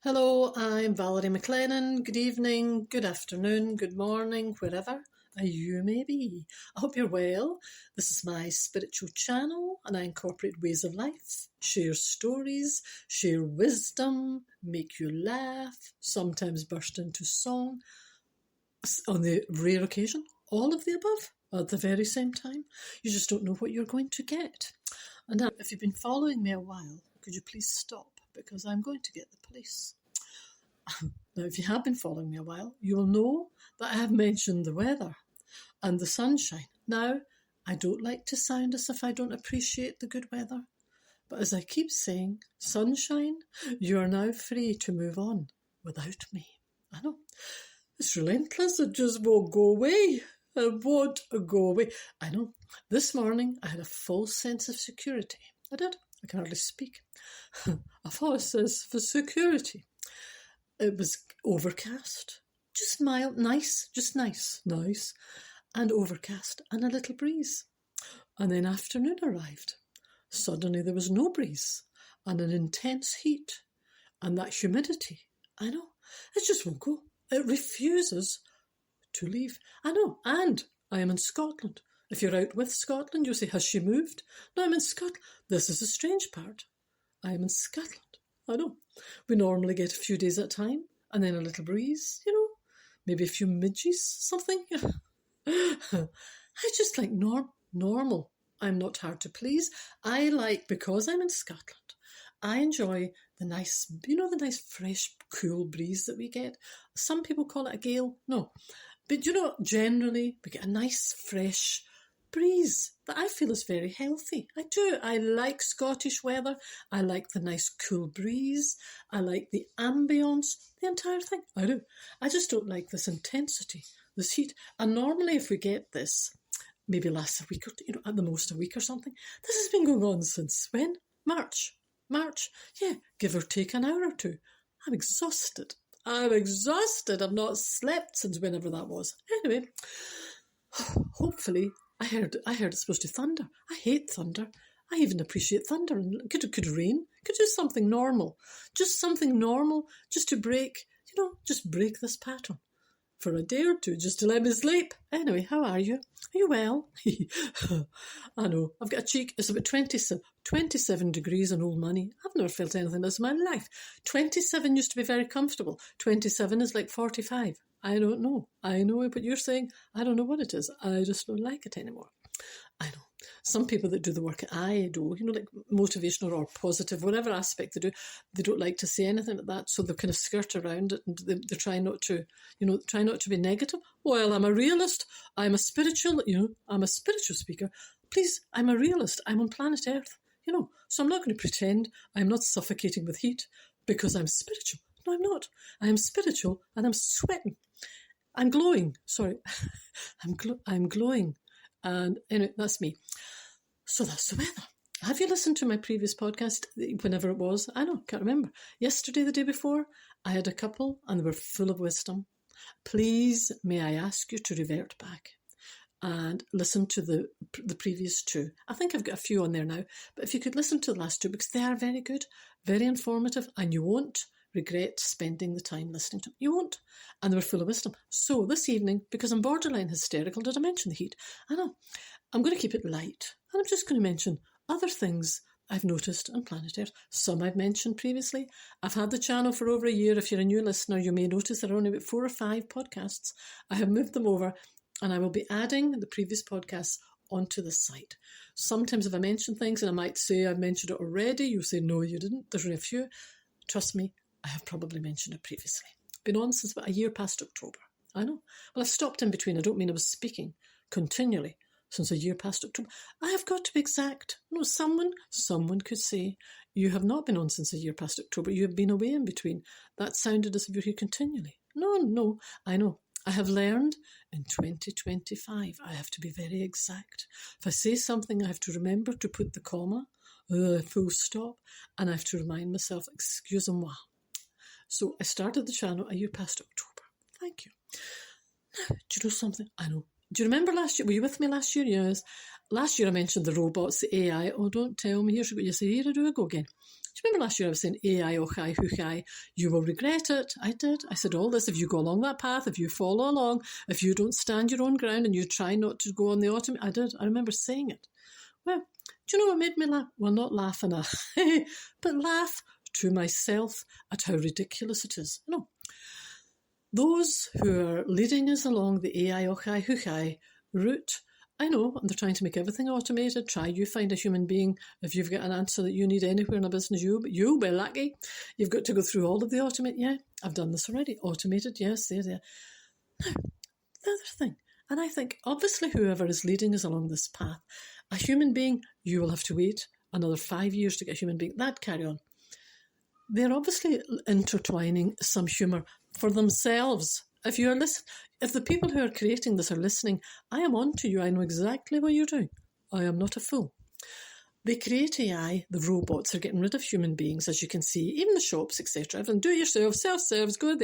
Hello, I'm Valerie McLennan. Good evening, good afternoon, good morning, wherever you may be. I hope you're well. This is my spiritual channel and I incorporate ways of life, share stories, share wisdom, make you laugh, sometimes burst into song. On the rare occasion, all of the above at the very same time. You just don't know what you're going to get. And now, if you've been following me a while, could you please stop? Because I'm going to get the police. Now, if you have been following me a while, you will know that I have mentioned the weather and the sunshine. Now, I don't like to sound as if I don't appreciate the good weather. But as I keep saying, sunshine, you are now free to move on without me. I know. It's relentless. It just won't go away. It won't go away. I know. This morning, I had a false sense of security. I did. I can hardly speak. A false sense of security. It was overcast. Just mild, nice, just nice, and overcast, and a little breeze. And then afternoon arrived. Suddenly there was no breeze, and an intense heat, and that humidity. I know. It just won't go. It refuses to leave. I know. And I am in Scotland. If you're out with Scotland, you'll say, has she moved? No, I'm in Scotland. This is the strange part. I am in Scotland. I know. We normally get a few days at a time and then a little breeze, maybe a few midges, something. I just like normal. I'm not hard to please. I like, because I'm in Scotland, I enjoy the nice, the nice fresh, cool breeze that we get. Some people call it a gale. No. But generally we get a nice, fresh breeze that I feel is very healthy. I do. I like Scottish weather. I like the nice cool breeze. I like the ambience, the entire thing. I do. I just don't like this intensity, this heat. And normally if we get this, maybe lasts a week or two, at the most a week or something. This has been going on since when? March. Yeah, give or take an hour or two. I'm exhausted. I've not slept since whenever that was. Anyway, hopefully, I heard it's supposed to thunder. I hate thunder. I even appreciate thunder. And could rain. Could do something normal. Just something normal, just to break, just break this pattern for a day or two, just to let me sleep. Anyway, how are you? Are you well? I know. I've got a cheek. It's about 27 degrees and old money. I've never felt anything like this in my life. 27 used to be very comfortable. 27 is like 45. I don't know. I know what you're saying. I don't know what it is. I just don't like it anymore. I know. Some people that do the work I do, like motivational or positive, whatever aspect they do, they don't like to say anything like that. So they kind of skirt around it and they try not to, try not to be negative. Well, I'm a realist. I'm a spiritual speaker. Please, I'm a realist. I'm on planet Earth, So I'm not going to pretend I'm not suffocating with heat because I'm spiritual. No, I'm not. I am spiritual and I'm sweating. I'm glowing. Sorry. I'm glowing. And anyway, that's me. So that's the weather. Have you listened to my previous podcast, whenever it was? I know, can't remember. Yesterday, the day before, I had a couple and they were full of wisdom. Please, may I ask you to revert back and listen to the previous two. I think I've got a few on there now, but if you could listen to the last two, because they are very good, very informative, and you won't regret spending the time listening to them. You won't. And they were full of wisdom. So this evening, because I'm borderline hysterical, did I mention the heat? I know. I'm going to keep it light. And I'm just going to mention other things I've noticed on planet Earth. Some I've mentioned previously. I've had the channel for over a year. If you're a new listener, you may notice there are only about 4 or 5 podcasts. I have moved them over and I will be adding the previous podcasts onto the site. Sometimes if I mention things and I might say I've mentioned it already, you'll say, no, you didn't. There's only a few. Trust me, I have probably mentioned it previously. Been on since about a year past October. I know. Well, I've stopped in between. I don't mean I was speaking continually since a year past October. I have got to be exact. No, someone could say, you have not been on since a year past October. You have been away in between. That sounded as if you're here continually. No, I know. I have learned in 2025, I have to be very exact. If I say something, I have to remember to put the comma, full stop, and I have to remind myself, excusez-moi. So I started the channel a year past October. Thank you. Now, do you know something? I know. Do you remember last year? Were you with me last year? Yes. Last year I mentioned the robots, the AI. Oh, don't tell me. Here's what you say. Here I do I go again. Do you remember last year I was saying, AI, ochai, huchai, you will regret it. I did. I said all this, if you go along that path, if you follow along, if you don't stand your own ground and you try not to go on the automated, I did. I remember saying it. Well, do you know what made me laugh? Well, not laugh but laugh to myself at how ridiculous it is. No. Those who are leading us along the AI, ochai, huchai route, I know, and they're trying to make everything automated. Try you find a human being. If you've got an answer that you need anywhere in a business, you'll be lucky. You've got to go through all of the automate. Yeah, I've done this already. Automated, yes, there. Now, the other thing, and I think, obviously, whoever is leading us along this path, a human being, you will have to wait another 5 years to get a human being. That carry on. They're obviously intertwining some humour for themselves. If you're listening, if the people who are creating this are listening, I am on to you. I know exactly what you're doing. I am not a fool. They create AI, the robots are getting rid of human beings, as you can see, even the shops, etc. Everything, do it yourself, self-service, go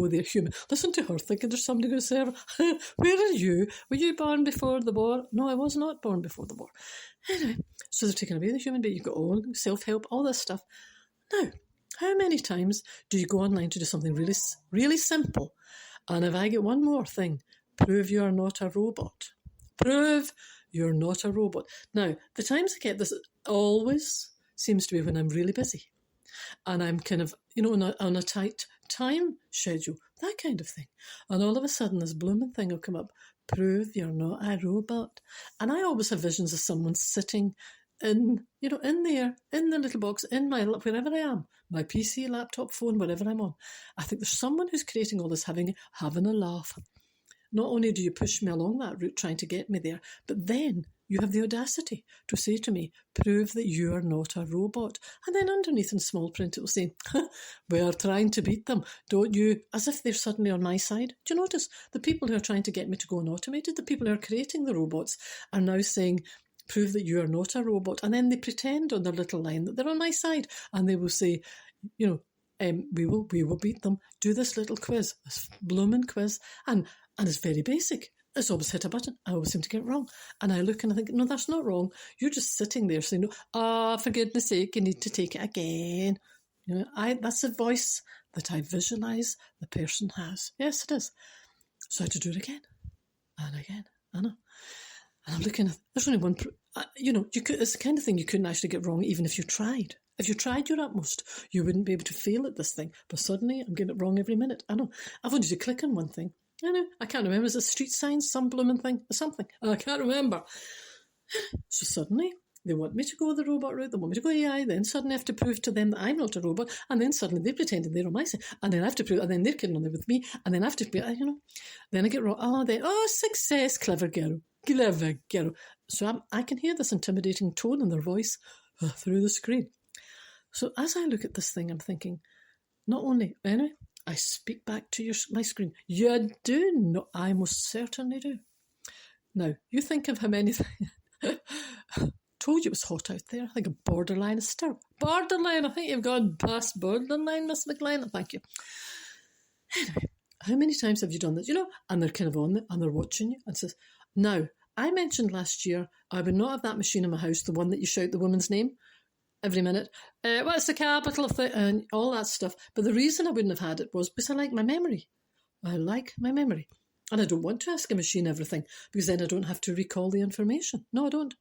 there, human. Listen to her thinking there's somebody going to serve her. Where are you? Were you born before the war? No, I was not born before the war. Anyway, so they're taking away the human being. You've got all self-help, all this stuff. Now, how many times do you go online to do something really, really simple? And if I get one more thing, prove you're not a robot. Prove you're not a robot. Now, the times I get this always seems to be when I'm really busy. And I'm kind of, on a tight time schedule, that kind of thing. And all of a sudden, this blooming thing will come up. Prove you're not a robot. And I always have visions of someone sitting in there, in the little box, in my, wherever I am, my PC, laptop, phone, wherever I'm on. I think there's someone who's creating all this having a laugh. Not only do you push me along that route trying to get me there, but then you have the audacity to say to me, prove that you are not a robot. And then underneath in small print it will say, we're trying to beat them, don't you? As if they're suddenly on my side. Do you notice? The people who are trying to get me to go on automated, the people who are creating the robots are now saying, prove that you are not a robot. And then they pretend on their little line that they're on my side. And they will say, we will beat them. Do this little quiz, this blooming quiz. And it's very basic. It's always hit a button. I always seem to get it wrong. And I look and I think, no, that's not wrong. You're just sitting there saying, for goodness sake, you need to take it again. That's the voice that I visualise the person has. Yes, it is. So I had to do it again and again. I know. And I'm looking at, there's only one, it's the kind of thing you couldn't actually get wrong even if you tried. If you tried your utmost, you wouldn't be able to fail at this thing. But suddenly, I'm getting it wrong every minute. I know. I've wanted to click on one thing. I know. I can't remember. Is it street signs, some blooming thing or something? I can't remember. So suddenly, they want me to go the robot route. They want me to go AI. Then suddenly I have to prove to them that I'm not a robot. And then suddenly they're pretending they're on my side. And then I have to prove, and then they're kidding on there with me. And then I have to be, then I get wrong. Success, clever girl. Clever girl. So I can hear this intimidating tone in their voice through the screen. So as I look at this thing, I'm thinking, not only, anyway, I speak back to my screen. You do? No, I most certainly do. Now, you think of how many told you it was hot out there. I think a borderline is still. Borderline, I think you've gone past borderline, Miss McLean. Thank you. Anyway, how many times have you done this? And they're kind of on it, and they're watching you, and says, now, I mentioned last year I would not have that machine in my house, the one that you shout the woman's name every minute. What's the capital of the... and all that stuff. But the reason I wouldn't have had it was because I like my memory. I like my memory. And I don't want to ask a machine everything because then I don't have to recall the information. No, I don't.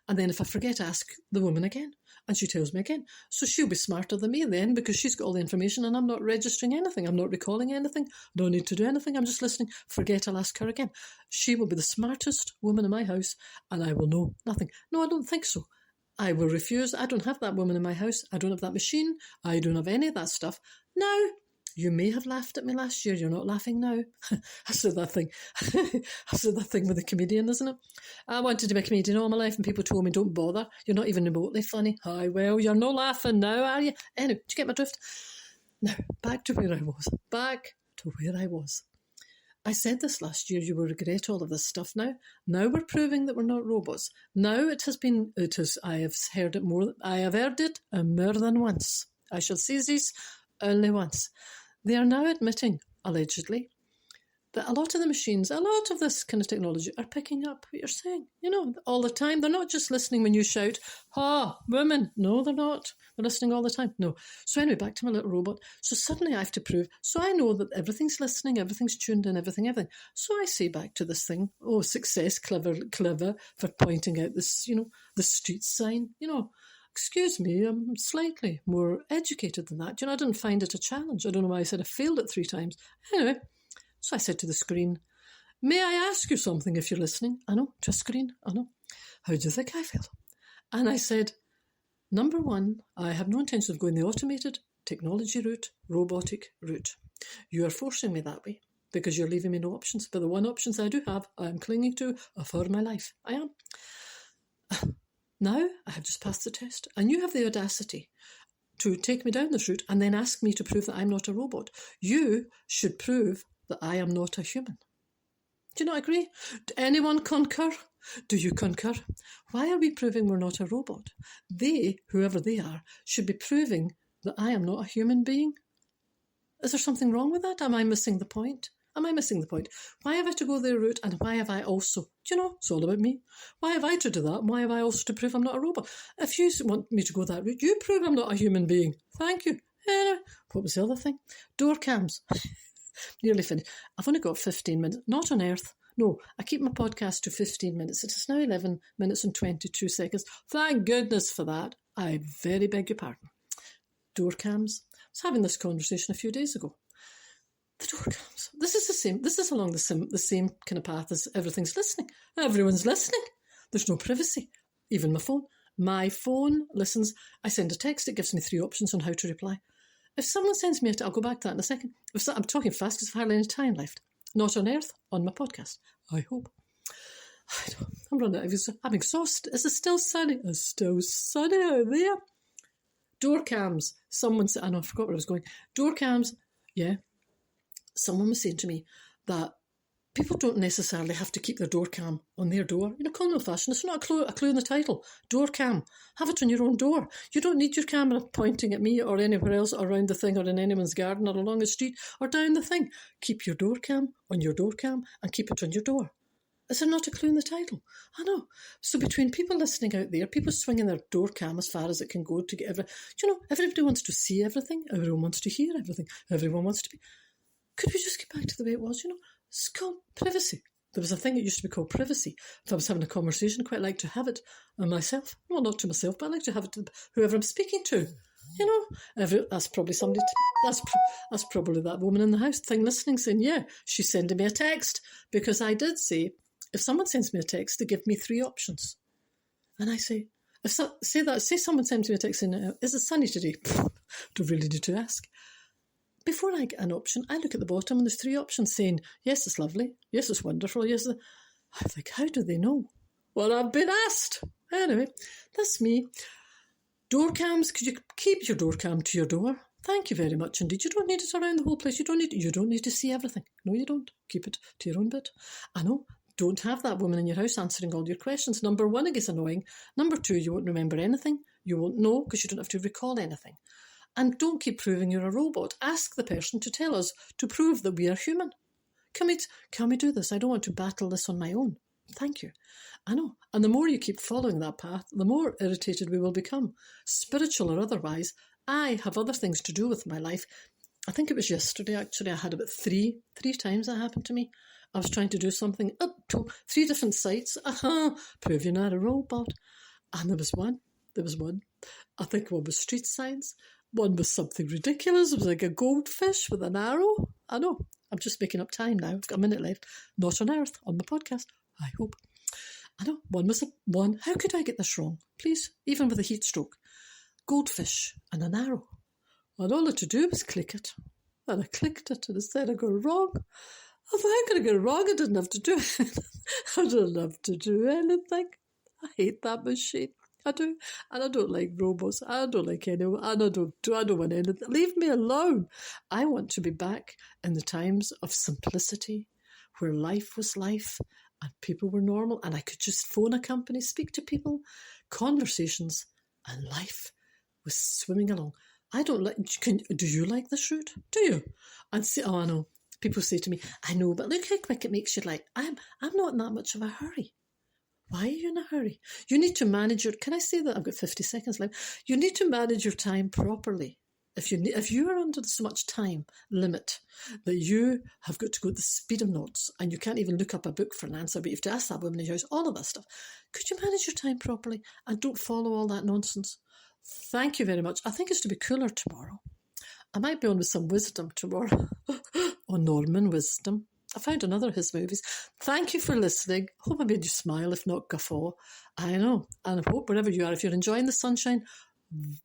And then if I forget, I ask the woman again. And she tells me again. So she'll be smarter than me then because she's got all the information and I'm not registering anything. I'm not recalling anything. No need to do anything. I'm just listening. Forget, I'll ask her again. She will be the smartest woman in my house and I will know nothing. No, I don't think so. I will refuse. I don't have that woman in my house. I don't have that machine. I don't have any of that stuff. Now, you may have laughed at me last year. You're not laughing now. I said that thing. I said that thing with a comedian, isn't it? I wanted to be a comedian all my life and people told me, don't bother. You're not even remotely funny. Aye, well, you're not laughing now, are you? Anyway, do you get my drift? Now, back to where I was. I said this last year, you will regret all of this stuff now. Now we're proving that we're not robots. Now I have heard it more than once. I shall say this only once. They are now admitting, allegedly, that a lot of the machines, a lot of this kind of technology are picking up what you're saying, all the time. They're not just listening when you shout, women. No, they're not. They're listening all the time. No. So anyway, back to my little robot. So suddenly I have to prove. So I know that everything's listening, everything's tuned in, everything. So I say back to this thing, success, clever for pointing out this, the street sign, Excuse me, I'm slightly more educated than that. I didn't find it a challenge. I don't know why I said I failed it 3 times. Anyway, so I said to the screen, may I ask you something if you're listening? I know, to a screen, I know. How do you think I feel? And I said, number 1, I have no intention of going the automated, technology route, robotic route. You are forcing me that way because you're leaving me no options. But the one options I do have, I am clinging to for my life. I am. Now, I have just passed the test, and you have the audacity to take me down this route and then ask me to prove that I'm not a robot. You should prove that I am not a human. Do you not agree? Do anyone concur? Do you concur? Why are we proving we're not a robot? They, whoever they are, should be proving that I am not a human being. Is there something wrong with that? Am I missing the point? Why have I to go their route, and why have I also, it's all about me. Why have I to do that, and why have I also to prove I'm not a robot? If you want me to go that route, you prove I'm not a human being. Thank you. What was the other thing? Door cams. Nearly finished. I've only got 15 minutes. Not on Earth. No, I keep my podcast to 15 minutes. It is now 11 minutes and 22 seconds. Thank goodness for that. I very beg your pardon. Door cams. I was having this conversation a few days ago. The door cams. This is the same. This is along the same kind of path as everything's listening. Everyone's listening. There's no privacy. Even my phone. My phone listens. I send a text. It gives me 3 options on how to reply. If someone sends me I'll go back to that in a second. I'm talking fast because I've hardly any time left. Not on Earth, on my podcast. I hope. I'm running out. I'm exhausted. Is it still sunny? It's still sunny out there. Door cams. Someone said, I forgot where I was going. Door cams. Yeah. Someone was saying to me that people don't necessarily have to keep their door cam on their door. Colonial fashion. It's not a clue in the title. Door cam. Have it on your own door. You don't need your camera pointing at me or anywhere else around the thing or in anyone's garden or along the street or down the thing. Keep your door cam on your door cam and keep it on your door. Is there not a clue in the title? I know. So between people listening out there, people swinging their door cam as far as it can go to get everybody wants to see everything. Everyone wants to hear everything. Everyone wants to be... Could we just get back to the way it was? It's called privacy. There was a thing that used to be called privacy. If I was having a conversation, I'd quite like to have it myself. Well, not to myself, but I'd like to have it to whoever I'm speaking to. That's probably somebody. That's probably that woman in the house thing listening, saying, "Yeah, she's sending me a text," because I did say, if someone sends me a text, they give me 3 options, and I say, say someone sends me a text saying, "Is it sunny today?" Don't really need to ask. Before I get an option, I look at the bottom and there's 3 options saying, yes, it's lovely, yes, it's wonderful, yes. I think, how do they know? Well, I've been asked. Anyway, that's me. Door cams, could you keep your door cam to your door? Thank you very much indeed. You don't need it around the whole place. You don't need to see everything. No, you don't. Keep it to your own bit. I know. Don't have that woman in your house answering all your questions. Number 1, it gets annoying. Number 2, you won't remember anything. You won't know because you don't have to recall anything. And don't keep proving you're a robot. Ask the person to tell us, to prove that we are human. Can we do this? I don't want to battle this on my own. Thank you. I know. And the more you keep following that path, the more irritated we will become. Spiritual or otherwise, I have other things to do with my life. I think it was yesterday, actually. I had about three times that happened to me. I was trying to do something up to 3 different sites. Prove you're not a robot. And there was one. I think one was street signs. One was something ridiculous. It was like a goldfish with an arrow. I know. I'm just making up time now. I've got a minute left. Not on Earth, on the podcast, I hope. I know. One was one. How could I get this wrong? Please, even with a heat stroke. Goldfish and an arrow. And all I had to do was click it. And I clicked it and it said I got it wrong. I thought, how could I get it wrong? I didn't have to do it. I didn't have to do anything. I hate that machine. I do. And I don't like robots. I don't like anyone. And I don't want anything. Leave me alone. I want to be back in the times of simplicity, where life was life and people were normal and I could just phone a company, speak to people, conversations, and life was swimming along. I don't like... Do you like this route? Do you? And say, I know. People say to me, I know, but look how quick it makes your life. I'm not in that much of a hurry. Why are you in a hurry? You need to manage your... Can I say that? I've got 50 seconds left. You need to manage your time properly. If you are under so much time limit that you have got to go at the speed of knots and you can't even look up a book for an answer, but you have to ask that woman in your house, all of that stuff, could you manage your time properly and don't follow all that nonsense? Thank you very much. I think it's to be cooler tomorrow. I might be on with some wisdom tomorrow. On Norman wisdom. I found another of his movies. Thank you for listening. Hope I made you smile, if not guffaw. I know. And I hope wherever you are, if you're enjoying the sunshine,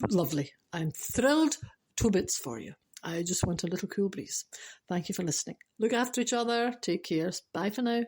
lovely. I'm thrilled to bits for you. I just want a little cool breeze. Thank you for listening. Look after each other. Take care. Bye for now.